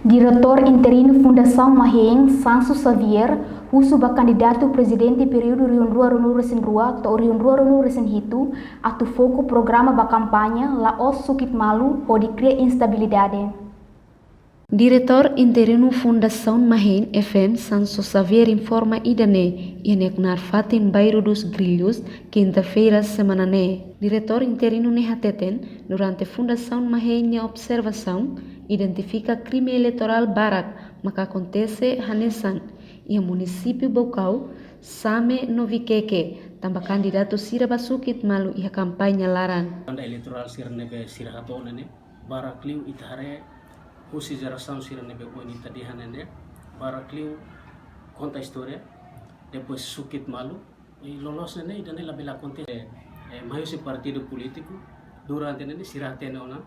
Diretor interino Fundação Maheng, Sanso Xavier, husuba candidato presidente período Riondrua Ronu Resen Rua atau Riondrua Ronu Resen Hitu, atu foco programa bakampanha la os sukit malu ou de criar instabilidade. Diretor interino Fundação Maheng FM, Sanso Xavier informa idane ianeknar fatin bairro dos Grilhos, quinta-feira semana ne. Diretor interino nehateten durante Fundação Maheng observação identifica crime eleitoral barak maka acontece hanesan e município Bocau Same Novikeke tambah candidato sira basukit malu ia kampanye laran. Elektoral sira nebe sira hato nene barakliu itahare husi geração sira nebe ko ini tadi hanene barakliu conta história depois sukit malu e lolos nene idane labela acontece maior partido político durante nene sira tene ona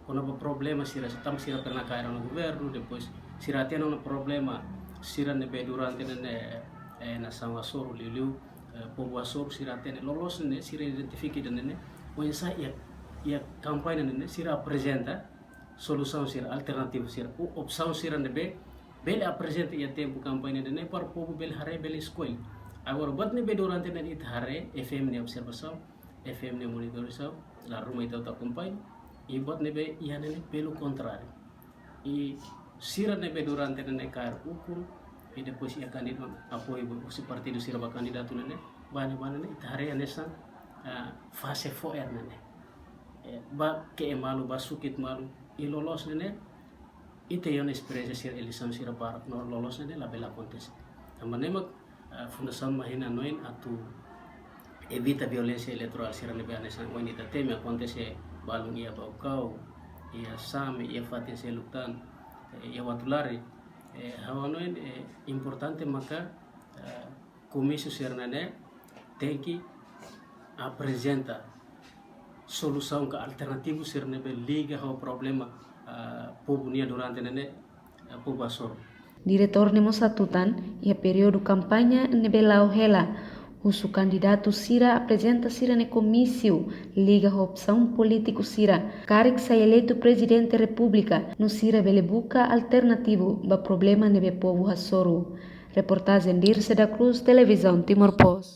quando o problema sira sira pernah cair no governo depois sira tene um problema sira nebe durante nene na São Açor liu povo Açor sira tene lolos nene sira identifique nene o sa ia campanha nene sira apresenta solução sira alternativa sira opção sira nebe bele apresenta ia tempo campanha nene para o povo bele hare bele escolhe agora bot nebe durante nene it hare FM ne observação FM ne monitorização la rumah itu tak campanha e bot nebe ia nene pelo contrário e sira nebe durante nene cair hukum e depois ia candidato apoio o partido sira ba candidato nene bana it hare nessa fase foer nene ba ke malu ba sukit malu e lolos nene ite yon experiência sira eleição sira para no lolos nene la bela acontece amanema Fundação Maheng noin atu evita violência eleitoral sira nebe nessa wanita teme acontece balung ia Bocau ia Same ia fatin selutan ia watulari hawanoin importante maka komisi sira nene tem que apresenta solução que alternativo ser nebe liga ao problema povo nia durante nene povo Açor. Diretor nemo satutan ia período campanha nebe lau hela usu candidato sira apresenta sira ne comício liga a opção político sira carik sa eleito presidente república no sira bele buka alternativo ba problema nebe povo Açor. Reportagem Dirce da Cruz, Televisão Timor Post.